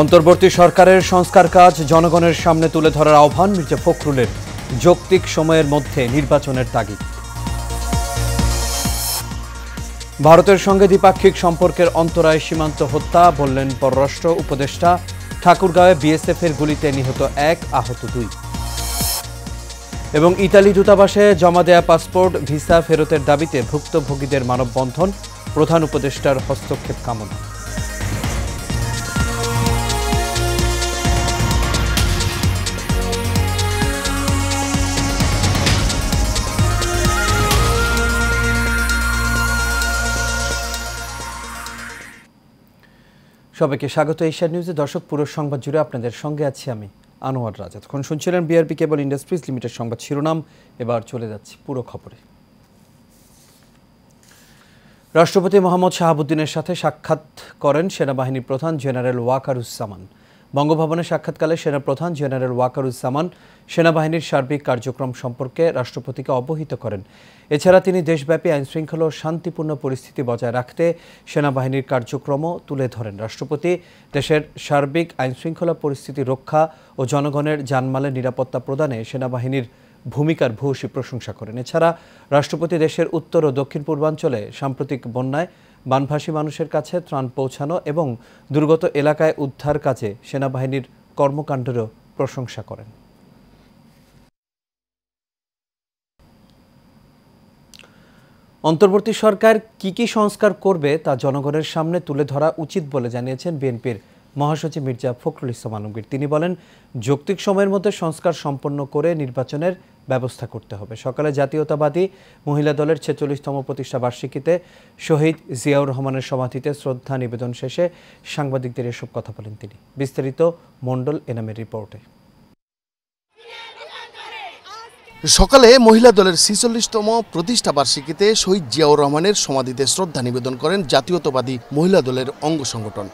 অন্তর্বর্তী সরকারের সংস্কার কাজ জনগণের সামনে তুলে ধরার আহ্বান মির্জা ফখরুলের। যৌক্তিক সময়ের মধ্যে নির্বাচনের তাগিদ। ভারতের সঙ্গে দ্বিপাক্ষিক সম্পর্কের অন্তরায় সীমান্ত হত্যা, বললেন পররাষ্ট্র উপদেষ্টা। ঠাকুরগাঁওয়ে বিএসএফের গুলিতে নিহত 1, আহত 2। এবং ইতালি দূতাবাসে জমা দেয়া পাসপোর্ট ভিসা ফেরতের দাবিতে ভুক্তভোগীদের মানববন্ধন, প্রধান উপদেষ্টার হস্তক্ষেপ কামনা। সবাইকে স্বাগত এশিয়া নিউজে। দর্শক, পুরো সংবাদ জুড়ে আপনাদের সঙ্গে আছি আমি আনোয়ার রাজা। তখন শুনছিলেন বিআরপি কেবল ইন্ডাস্ট্রিজ লিমিটেড সংবাদ শিরোনাম। এবার চলে যাচ্ছি পুরো খবরে। রাষ্ট্রপতি মোহাম্মদ শাহাবুদ্দিনের সাথে সাক্ষাৎ করেন সেনাবাহিনীর প্রধান জেনারেল ওয়াকারুজ্জামান। বঙ্গভবনে সাক্ষাৎকালে সেনাপ্রধান জেনারেল ওয়াকারুজ্জামান সেনাবাহিনীর সার্বিক কার্যক্রম সম্পর্কে রাষ্ট্রপতিকে অবহিত করেন। এছাড়া তিনি দেশব্যাপী আইনশৃঙ্খলা ও শান্তিপূর্ণ পরিস্থিতি বজায় রাখতে সেনাবাহিনীর কার্যক্রমও তুলে ধরেন। রাষ্ট্রপতি দেশের সার্বিক আইনশৃঙ্খলা পরিস্থিতি রক্ষা ও জনগণের জানমালের নিরাপত্তা প্রদানে সেনাবাহিনীর ভূমিকার ভূয়সী প্রশংসা করেন। এছাড়া রাষ্ট্রপতি দেশের উত্তর ও দক্ষিণ পূর্বাঞ্চলে সাম্প্রতিক বন্যায় বানভাসী মানুষের কাছে ত্রাণ পৌঁছানো এবং দুর্গত এলাকায় উদ্ধার কাজে সেনাবাহিনীর কর্মকাণ্ডেরও প্রশংসা করেন। অন্তর্বর্তী সরকার কি সংস্কার করবে তা জনগণের সামনে তুলে ধরা উচিত বলে জানিয়েছেন বিএনপির মহাসচিব মির্জা ফখরুল ইসলাম আলমগীর। তিনি বলেন, যৌক্তিক সময়ের মধ্যে সংস্কার সম্পন্ন করে নির্বাচনের ব্যবস্থা করতে হবে। সকালে জাতীয়তাবাদী মহিলা দলের 46তম প্রতিষ্ঠা বার্ষিকীতে শহীদ জিয়াউর রহমানের সমাধিতে শ্রদ্ধা নিবেদন শেষে সাংবাদিকদের এসব কথা বলেন তিনি। বিস্তারিত মণ্ডল এনামের রিপোর্টে। সকালে মহিলা দলের 46তম প্রতিষ্ঠা বার্ষিকীতে শহীদ জিয়াউর রহমানের সমাধিতে শ্রদ্ধা নিবেদন করেন জাতীয়তাবাদী মহিলা দলের অঙ্গ সংগঠন।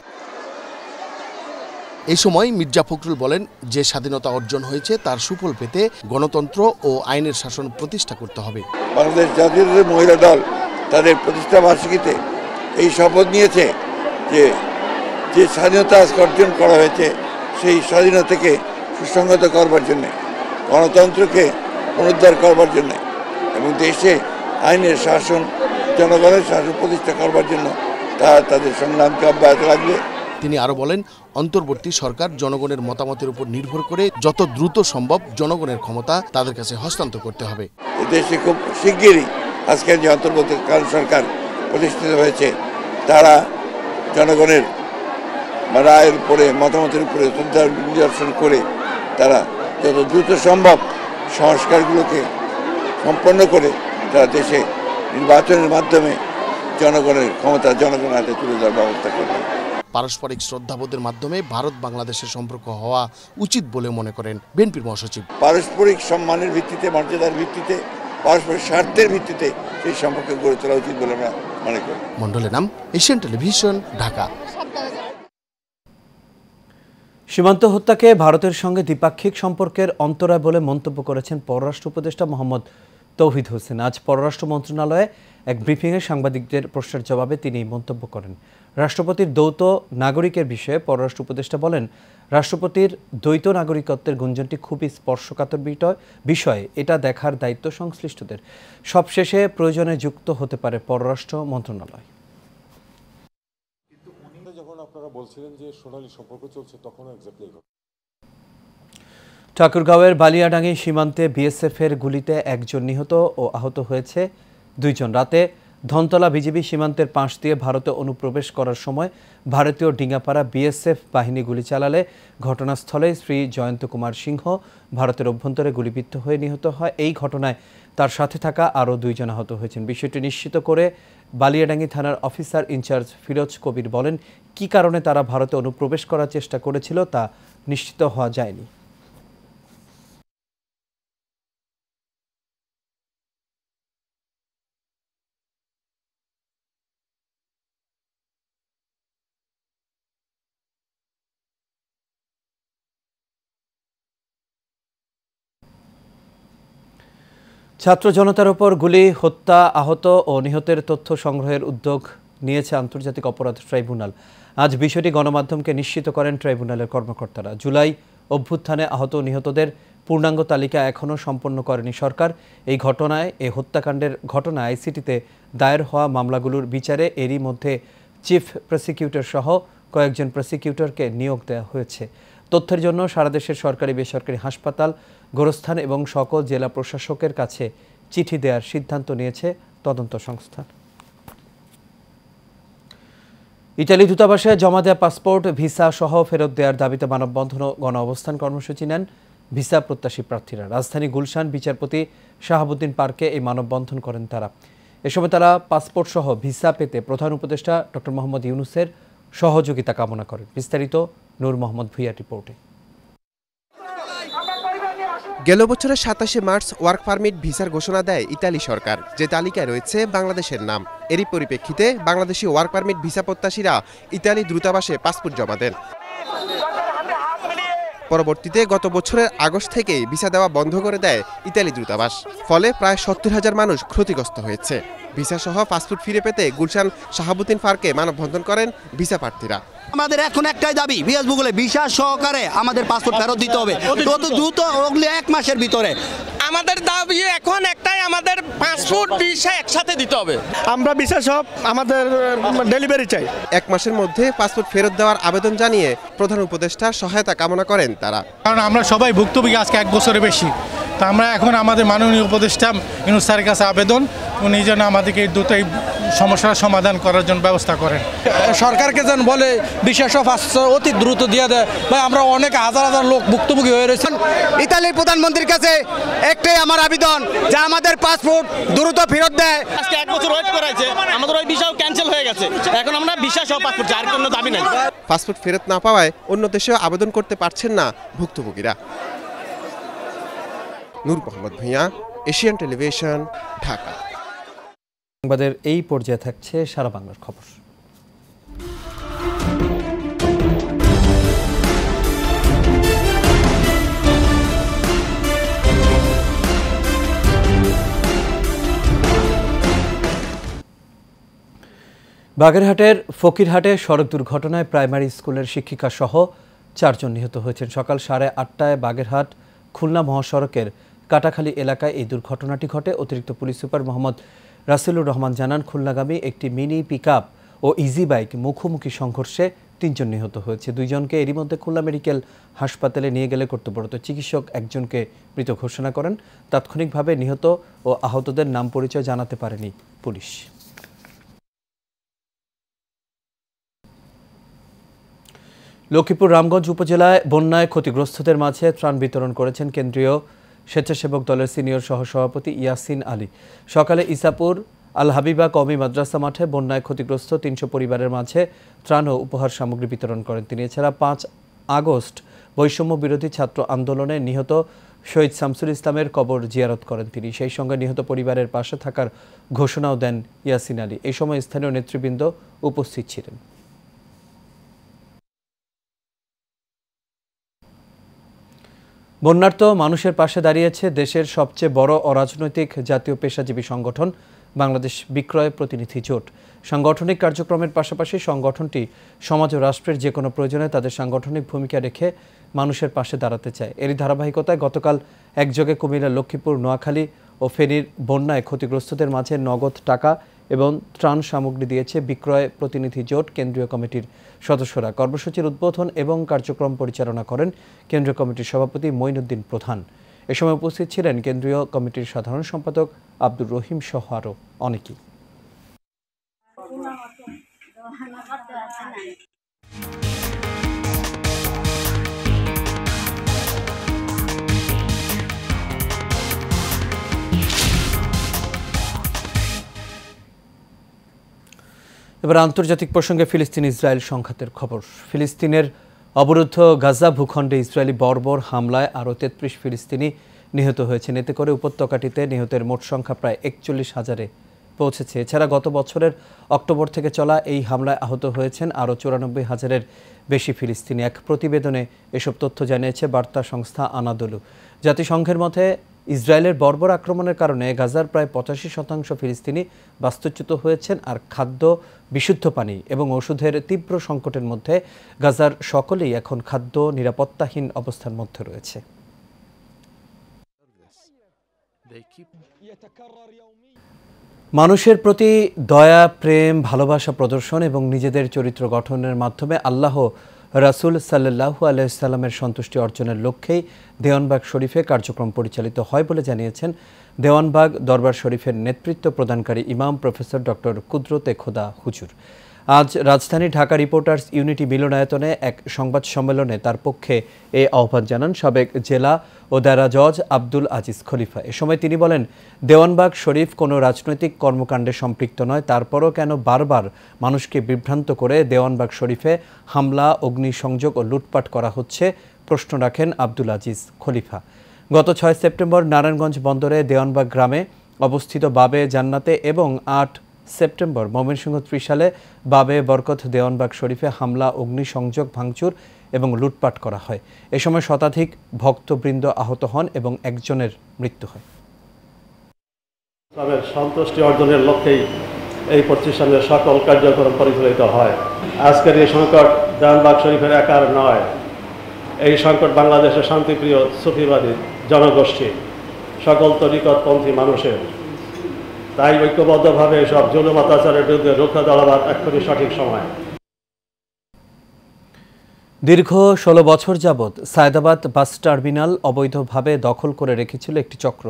এই সময় মির্জা ফখরুল বলেন, যে স্বাধীনতা অর্জন হয়েছে তার সুফল পেতে গণতন্ত্র ও আইনের শাসন প্রতিষ্ঠা করতে হবে। বাংলাদেশ জাতীয়তাবাদী মহিলা দল তাদের প্রতিষ্ঠা বার্ষিকীতে এই শপথ নিয়েছে যে স্বাধীনতা অর্জন করা হয়েছে সেই স্বাধীনতাকে সুসংহত করবার জন্য, গণতন্ত্রকে পুনরুদ্ধার করবার জন্য এবং দেশে আইনের শাসন, জনগণের শাসন প্রতিষ্ঠা করবার জন্য তাদের সংগ্রামকে অব্যাহত রাখবে। তিনি আরো বলেন, অন্তর্বর্তী সরকার জনগণের মতামতের উপর নির্ভর করে যত দ্রুত সম্ভব জনগণের ক্ষমতা তাদের কাছে হস্তান্তর করতে হবে। দেশে খুব শিগগিরই আজকের যে অন্তর্বর্তীকালীন সরকার প্রতিষ্ঠিত হয়েছে তারা জনগণের রায়ের উপরে, মতামতের উপরে শ্রদ্ধা নিদর্শন করে তারা যত দ্রুত সম্ভব সংস্কারগুলোকে সম্পন্ন করে তারা দেশে নির্বাচনের মাধ্যমে জনগণের ক্ষমতা জনগণের হাতে তুলে দেওয়ার ব্যবস্থা করবে। পারস্পরিক শ্রদ্ধাবোধের মাধ্যমে ভারত বাংলাদেশের সম্পর্ক হওয়া উচিত বলে মনে করেন বিএনপির মহাসচিব। পারস্পরিক সম্মানের ভিত্তিতে, মর্যাদার ভিত্তিতে, পারস্পরিক স্বার্থের ভিত্তিতে সেই সম্পর্ক গড়ে তোলা উচিত বলে আমরা মনে করি। মণ্ডলের নাম, এশিয়ান টেলিভিশন, ঢাকা। সীমান্ত হত্যাকে ভারতের সঙ্গে দ্বিপাক্ষিক সম্পর্কের অন্তরায় বলে মন্তব্য করেছেন পররাষ্ট্র উপদেষ্টা মোহাম্মদ তৌহিদ হোসেন। আজ পররাষ্ট্র মন্ত্রণালয়ে এক ব্রিফিংয়ে সাংবাদিকদের প্রশ্নের জবাবে তিনি মন্তব্য করেন। রাষ্ট্রপতির দ্বৈত নাগরিকের বিষয়ে পররাষ্ট্র উপদেষ্টা বলেন, রাষ্ট্রপতির দ্বৈত নাগরিকত্বের গুঞ্জনটি খুবই স্পর্শকাতর বিষয়। এটা দেখার দায়িত্ব সংশ্লিষ্টদের। সবশেষে প্রয়োজনে যুক্ত হতে পারে পররাষ্ট্র মন্ত্রণালয়। যখন আপনারা বলছিলেন যে সোনালী সম্পর্ক চলছে তখন এক্স্যাক্টলি ঠাকুরগাঁওয়ের বালিয়াডাঙ্গি সীমান্তে বিএসএফের গুলিতে 1 জন নিহত ও আহত হয়েছে 2 জন। রাতে ধনতলা বিজিবি সীমান্তের পাশ দিয়ে ভারতে অনুপ্রবেশ করার সময় ভারতীয় ডিঙ্গাপাড়া বিএসএফ বাহিনী গুলি চালালে ঘটনাস্থলে শ্রী জয়ন্ত কুমার সিংহ ভারতের অভ্যন্তরে গুলিবিদ্ধ হয়ে নিহত হয়। এই ঘটনায় তার সাথে থাকা আরও 2 জন আহত হয়েছেন। বিষয়টি নিশ্চিত করে বালিয়াডাঙ্গি থানার অফিসার ইনচার্জ ফিরোজ কবির বলেন, কী কারণে তারা ভারতে অনুপ্রবেশ করার চেষ্টা করেছিল তা নিশ্চিত হওয়া যায়নি। ছাত্র জনতার উপর গুলি, হত্যা, আহত ও নিহতের তথ্য সংগ্রহের উদ্যোগ নিয়েছে আন্তর্জাতিক অপরাধ ট্রাইব্যুনাল। আজ বিষয়টি গণমাধ্যমকে নিশ্চিত করেন ট্রাইব্যুনালের কর্মকর্তারা। জুলাই অভ্যুত্থানে আহত নিহতদের পূর্ণাঙ্গ তালিকা এখনও সম্পন্ন করেনি সরকার। এই হত্যাকাণ্ডের ঘটনায় আইসিটিতে দায়ের হওয়া মামলাগুলোর বিচারে এরই মধ্যে চিফ প্রসিকিউটর সহ কয়েকজন প্রসিকিউটরকে নিয়োগ দেওয়া হয়েছে। তথ্যের জন্য সারা দেশের সরকারি বেসরকারি হাসপাতাল, গোরস্থান এবং সকল জেলা প্রশাসকের কাছে চিঠি দেওয়ার সিদ্ধান্ত নিয়েছে তদন্ত সংস্থা। ইতালি দূতাবাসে জমা দেওয়া পাসপোর্ট, ভিসা সহ ফেরত দেওয়ার দাবিতে মানববন্ধন ও গণ অবস্থান কর্মসূচি নেন ভিসা প্রত্যাশী প্রার্থীরা। রাজধানী গুলশান বিচারপতি শাহাবুদ্দিন পার্কে এই মানববন্ধন করেন তারা। এ সময় তারা পাসপোর্ট সহ ভিসা পেতে প্রধান উপদেষ্টা ডক্টর মোহাম্মদ ইউনূসের সহযোগিতা কামনা করেন। বিস্তারিত নূর মোহাম্মদ ভুইয়ার রিপোর্টে। গেল বছরের ২৭শে মার্চ ওয়ার্ক পারমিট ভিসার ঘোষণা দেয় ইতালি সরকার, যে তালিকায় রয়েছে বাংলাদেশের নাম। এরই পরিপ্রেক্ষিতে বাংলাদেশি ওয়ার্ক পারমিট ভিসা প্রত্যাশীরা ইতালি দূতাবাসে পাসপোর্ট জমা দেন। পরবর্তীতে গত বছরের আগস্ট থেকেই ভিসা দেওয়া বন্ধ করে দেয় ইতালি দূতাবাস। ফলে প্রায় ৭০,০০০ মানুষ ক্ষতিগ্রস্ত হয়েছে। ভিসা সহ পাসপোর্ট ফিরে পেতে গুলশান শাহাবুদ্দিন পার্কে মানববন্ধন করেন ভিসা প্রার্থীরা। আমাদের এখন একটাই দাবি, ফেসবুকে ভিসা সহকারে আমাদের পাসপোর্ট ফেরত দিতে হবে, যত দ্রুত ওগুলো 1 মাসের ভিতরে। আমাদের দাবি এখন একটাই, আমাদের পাসপোর্ট ভিসা একসাথে দিতে হবে। আমরা ভিসা সব আমাদের ডেলিভারি চাই। 1 মাসের মধ্যে পাসপোর্ট ফেরত দেওয়ার আবেদন জানিয়ে প্রধান উপদেষ্টার সহায়তা কামনা করেন তারা। কারণ আমরা সবাই ভুক্তভোগী আজকে 1 বছরের বেশি, তো আমরা এখন আমাদের মাননীয় উপদেষ্টা ইউনূস স্যারের কাছে আবেদন, উনি যেন আমাদেরকে দ্রুত এই সমস্যার সমাধান করার জন্য ব্যবস্থা করেন। সরকারকে যেন বলে ভিসা সব অতি দ্রুত দিয়ে দেয়। ভাই আমরা অনেক হাজার হাজার লোক ভুক্তভোগী হয়ে রয়েছেন। ইতালির প্রধানমন্ত্রীর কাছে একটাই আমার আবেদন, যে আমাদের পাসপোর্ট দ্রুত ফেরত দেয়। আজকে 1 বছর ওয়েট করাইছে, আমাদের ওই ভিসাও ক্যান্সেল হয়ে গেছে। এখন আমরা ভিসা সহ পাসপোর্ট, আর কোনো দাবি নেই। পাসপোর্ট ফেরত না পাওয়ায় অন্য দেশেও আবেদন করতে পারছেন না ভুক্তভোগীরা। নূর মোহাম্মদ ভুঁইয়া, এশিয়ান টেলিভিশন, ঢাকা। সংবাদের এই পর্যায়ে থাকছে সারা বাংলার খবর। বাগেরহাটের ফকিরহাটে সড়ক দুর্ঘটনায় প্রাইমারি স্কুলের শিক্ষিকা সহ 4 জন নিহত হয়েছেন। সকাল 8:30টায় বাগেরহাট খুলনা মহাসড়কের কাটাখালী এলাকায় এই দুর্ঘটনাটি ঘটে। অতিরিক্ত পুলিশ সুপার মোহাম্মদ রাসেলুর রহমান জানান, খুলনাগামী একটি মিনি পিকআপ ও ইজি বাইক মুখোমুখি সংঘর্ষে 3 জন নিহত হয়েছে। 2 জনকে এরই মধ্যে খুলনা মেডিকেল হাসপাতালে নিয়ে গেলে কর্তব্যরত চিকিৎসক একজনকে মৃত ঘোষণা করেন। তাৎক্ষণিকভাবে নিহত ও আহতদের নাম পরিচয় জানাতে পারেনি পুলিশ। লক্ষ্মীপুর রামগঞ্জ উপজেলায় বন্যায় ক্ষতিগ্রস্তদের মাঝে ত্রাণ বিতরণ করেছেন কেন্দ্রীয় স্বেচ্ছাসেবক দলের সিনিয়র সহসভাপতি ইয়াসিন আলী। সকালে ইসাপুর আল হাবিবা কওমি মাদ্রাসা মাঠে বন্যায় ক্ষতিগ্রস্ত 300 পরিবারের মাঝে ত্রাণ ও উপহার সামগ্রী বিতরণ করেন তিনি। এছাড়া 5 আগস্ট বৈষম্য বিরোধী ছাত্র আন্দোলনে নিহত শহীদ শামসুল ইসলামের কবর জিয়ারত করেন তিনি। সেই সঙ্গে নিহত পরিবারের পাশে থাকার ঘোষণাও দেন ইয়াসিন আলী। এই সময় স্থানীয় নেতৃবৃন্দ উপস্থিত ছিলেন। বন্যার্ত মানুষের পাশে দাঁড়িয়েছে দেশের সবচেয়ে বড় অরাজনৈতিক জাতীয় পেশাজীবী সংগঠন বাংলাদেশ বিক্রয় প্রতিনিধি জোট। সাংগঠনিক কার্যক্রমের পাশাপাশি সংগঠনটি সমাজ ও রাষ্ট্রের যে কোনো প্রয়োজনে তাদের সাংগঠনিক ভূমিকা রেখে মানুষের পাশে দাঁড়াতে চায়। এরই ধারাবাহিকতায় গতকাল একযোগে কুমিল্লা, লক্ষ্মীপুর, নোয়াখালী ও ফেনীর বন্যায় ক্ষতিগ্রস্তদের মাঝে নগদ টাকা এবং ত্রাণ সামগ্রী দিয়েছে বিক্রয় প্রতিনিধি জোট কেন্দ্রীয় কমিটির সদস্যরা। কর্মসূচির উদ্বোধন এবং কার্যক্রম পরিচালনা করেন কেন্দ্রীয় কমিটির সভাপতি মঈনুদ্দিন প্রধান। এ সময় উপস্থিত ছিলেন কেন্দ্রীয় কমিটির সাধারণ সম্পাদক আব্দুর রহিম সহ আরও অনেকেই। এবার আন্তর্জাতিক প্রসঙ্গে ফিলিস্তিন ইসরায়েল সংঘাতের খবর। ফিলিস্তিনের অবরুদ্ধ গাজা ভূখণ্ডে ইসরায়েলি বর্বর হামলায় আরও 33 ফিলিস্তিনি নিহত হয়েছেন। এতে করে উপত্যকাটিতে নিহতের মোট সংখ্যা প্রায় 41,000-এ পৌঁছেছে। এছাড়া গত বছরের অক্টোবর থেকে চলা এই হামলায় আহত হয়েছেন আরও 94,000-এর বেশি ফিলিস্তিনি। এক প্রতিবেদনে এসব তথ্য জানিয়েছে বার্তা সংস্থা আনাদোলু। জাতিসংঘের মতে ইসরায়েলের বর্বর আক্রমণের কারণে গাজার প্রায় 85% ফিলিস্তিনি বাস্তুচ্যুত হয়েছেন, আর খাদ্য, বিশুদ্ধ পানি এবং ওষুধের তীব্র সংকটের মধ্যে গাজার সকলেই এখন খাদ্য নিরাপত্তাহীন অবস্থার মধ্যে রয়েছে। মানুষের প্রতি দয়া, প্রেম, ভালোবাসা প্রদর্শন এবং নিজেদের চরিত্র গঠনের মাধ্যমে আল্লাহ রাসূল সাল্লাল্লাহু আলাইহি ওয়াসাল্লামের সন্তুষ্টি অর্জনের লক্ষ্যেই দেওয়ানবাগ শরীফে কার্যক্রম পরিচালিত হয় বলে জানিয়েছেন দেওয়ানবাগ দরবার শরীফের নেতৃত্ব প্রদানকারী ইমাম প্রফেসর ডক্টর কুদরতে খোদা হুজুর। আজ রাজধানী ঢাকা রিপোর্টার্স ইউনিটি মিলনায়তনে এক সংবাদ সম্মেলনে তার পক্ষে এই আহ্বান জানান সাবেক জেলা ও দায়রা জজ আব্দুল আজিজ খলিফা। এ সময় তিনি বলেন, দেওয়ানবাগ শরীফ কোনো রাজনৈতিক কর্মকাণ্ডে সম্পৃক্ত নয়, তারপরও কেন বারবার মানুষকে বিভ্রান্ত করে দেওয়ানবাগ শরীফে হামলা, অগ্নিসংযোগ ও লুটপাট করা হচ্ছে প্রশ্ন রাখেন আব্দুল আজিজ খলিফা। গত 6 সেপ্টেম্বর নারায়ণগঞ্জ বন্দরে দেওয়ানবাগ গ্রামে অবস্থিত বাবে জান্নাতে এবং 8 সেপ্টেম্বর ময়মনসিংহ ত্রিশালে বাবে বরকত দেওয়ানবাগ শরীফে হামলা, অগ্নিসংযোগ, ভাঙচুর এবং লুটপাট করা হয়। এ সময় শতাধিক ভক্তবৃন্দ আহত হন এবং একজনের মৃত্যু হয়। সন্তুষ্টি অর্জনের লক্ষ্যেই এই প্রতিষ্ঠানের সকল কার্যক্রম পরিচালিত হয়। আজকের এই সংকট দেওয়ানবাগ শরীফের একার নয়, এই সংকট বাংলাদেশের শান্তিপ্রিয় সুফিবাদী জনগোষ্ঠী, সকল তরিকতপন্থী মানুষের। তাই ঐক্যবদ্ধভাবে সব জুলুম অত্যাচারের বিরুদ্ধে রুখে দাঁড়াবার এক্ষুনি সঠিক সময়। দীর্ঘ 16 বছর যাবৎ সায়দাবাদ বাস টার্মিনাল অবৈধভাবে দখল করে রেখেছিল একটি চক্র।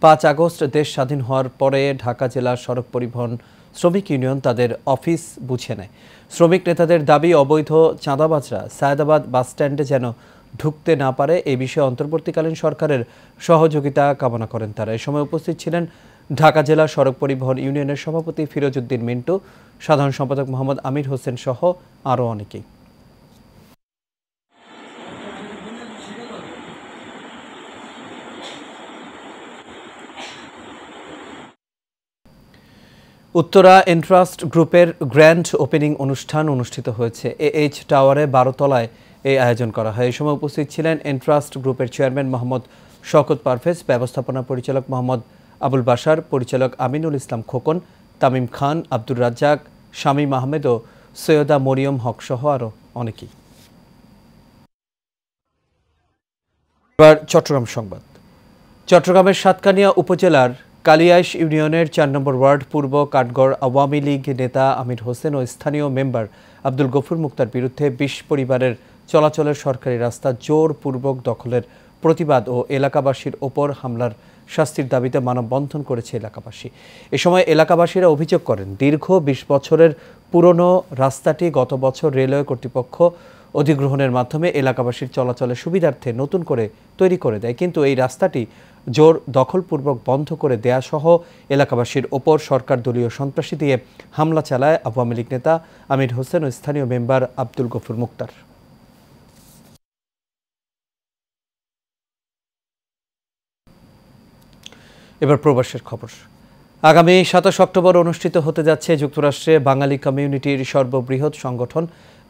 5 আগস্ট দেশ স্বাধীন হওয়ার পরে ঢাকা জেলা সড়ক পরিবহন শ্রমিক ইউনিয়ন তাদের অফিস বুঝে নেয়। শ্রমিক নেতাদের দাবি, অবৈধ চাঁদাবাজরা সায়দাবাদ বাস স্ট্যান্ডে যেন ঢুকতে না পারে, এই বিষয়ে অন্তর্বর্তীকালীন সরকারের সহযোগিতা কামনা করেন তারা। এ সময় উপস্থিত ছিলেন ঢাকা জেলা সড়ক পরিবহন ইউনিয়নের সভাপতি ফিরোজ উদ্দিন মিন্টু, সাধারণ সম্পাদক মোহাম্মদ আমির হোসেন সহ আরও অনেকেই। উত্তরা এন্ট্রাস্ট গ্রুপের গ্র্যান্ড ওপেনিং অনুষ্ঠান অনুষ্ঠিত হয়েছে। AH টাওয়ারে 12 তলায় এই আয়োজন করা হয়। এই সময় উপস্থিত ছিলেন এন্ট্রাস্ট গ্রুপের চেয়ারম্যান মোহাম্মদ শওকত পারভেজ, ব্যবস্থাপনা পরিচালক মোহাম্মদ আবুল বাশার, পরিচালক আমিনুল ইসলাম খোকন, তামিম খান, আব্দুর রাজ্জাক, শামীম আহমেদ ও সৈয়দা মরিয়ম হক সহ আরও অনেকেই। এবার চট্টগ্রাম সংবাদ। চট্টগ্রামের সাতকানিয়া উপজেলার কালিয়াইশ ইউনিয়নের 4 নম্বর ওয়ার্ড পূর্ব কাঠগড় আওয়ামী লীগ নেতা আমির হোসেন ও স্থানীয় মেম্বার আব্দুল গফুর মুক্তার বিরুদ্ধে 20 পরিবারের চলাচলের সরকারি রাস্তা জোরপূর্বক দখলের প্রতিবাদ ও এলাকাবাসীর ওপর হামলার শাস্তির দাবিতে মানববন্ধন করেছে এলাকাবাসী। এ সময় এলাকাবাসীরা অভিযোগ করেন, দীর্ঘ 20 বছরের পুরনো রাস্তাটি গত বছর রেলওয়ে কর্তৃপক্ষ অধিগ্রহণের মাধ্যমে এলাকাবাসীর চলাচলের সুবিধার্থে নতুন করে তৈরি করে দেয়, কিন্তু এই রাস্তাটি জোর দখলপূর্বক বন্ধ করে দেয়া সহ এলাকাবাসীর ওপর সরকার দলীয় সন্ত্রাসী দিয়ে হামলা চালায় আওয়ামী লীগ নেতা আমির হোসেন ও স্থানীয় মেম্বার আব্দুল গফুর মুক্তার। এবার প্রবাসের খবর। আগামী 27 অক্টোবর অনুষ্ঠিত হতে যাচ্ছে যুক্তরাষ্ট্রে বাঙালি কমিউনিটির সর্ববৃহৎ সংগঠন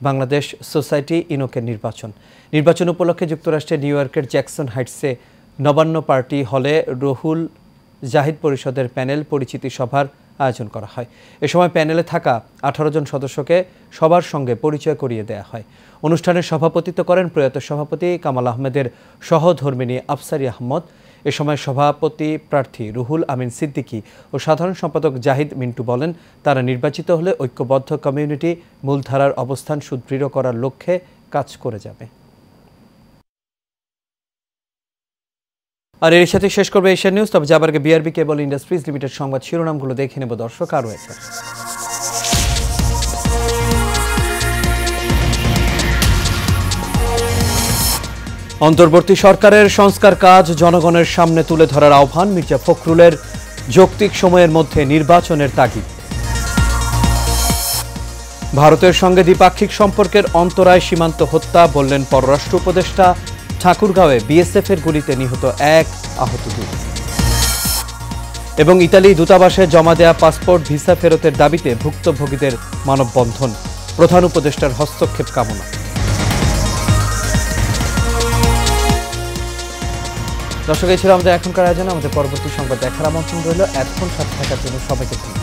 বাংলাদেশ সোসাইটি ইনোকের নির্বাচন উপলক্ষে যুক্তরাষ্ট্রের নিউ ইয়র্কের জ্যাকসন হাইটসে নবান্ন পার্টি হলে রুহুল জাহিদ পরিষদের প্যানেল পরিচিতি সভার আয়োজন করা হয়। এ সময় প্যানেলে থাকা 18 জন সদস্যকে সবার সঙ্গে পরিচয় করিয়ে দেওয়া হয়। অনুষ্ঠানে সভাপতিত্ব করেন প্রয়াত সভাপতি কামাল আহমেদের সহধর্মিণী আফসারি আহমদ। এ সময় সভাপতি প্রার্থী রুহুল আমিন সিদ্দিকী ও সাধারণ সম্পাদক জাহিদ মিন্টু বলেন, তারা নির্বাচিত হলে ঐক্যবদ্ধ কমিউনিটি মূলধারার অবস্থান সুদৃঢ় করার লক্ষ্যে কাজ করে যাবে। আর এর সাথে শেষ করবে এশিয়ান নিউজ। তবে যাবার আগে বিআরবি কেবল ইন্ডাস্ট্রিজ লিমিটেড সংবাদ শিরোনামগুলো দেখে নেব দর্শক। আরও একবার অন্তর্বর্তী সরকারের সংস্কার কাজ জনগণের সামনে তুলে ধরার আহ্বান, মির্জা ফখরুলের যৌক্তিক সময়ের মধ্যে নির্বাচনের তাগিদ। ভারতের সঙ্গে দ্বিপাক্ষিক সম্পর্কের অন্তরায় সীমান্ত হত্যা, বললেন পররাষ্ট্র উপদেষ্টা। ঠাকুরগাঁওয়ে বিএসএফের গুলিতে নিহত 1, আহত 2। এবং ইতালি দূতাবাসে জমা দেয়া পাসপোর্ট ভিসা ফেরতের দাবিতে ভুক্তভোগীদের মানববন্ধন, প্রধান উপদেষ্টার হস্তক্ষেপ কামনা। দর্শক, এই ছিল আমাদের এখনকার আয়োজন। আমাদের পরবর্তী সংবাদ দেখার আমন্ত্রণ রইল। এতক্ষণ সাথে থাকার জন্য সবাইকে ধন্যবাদ।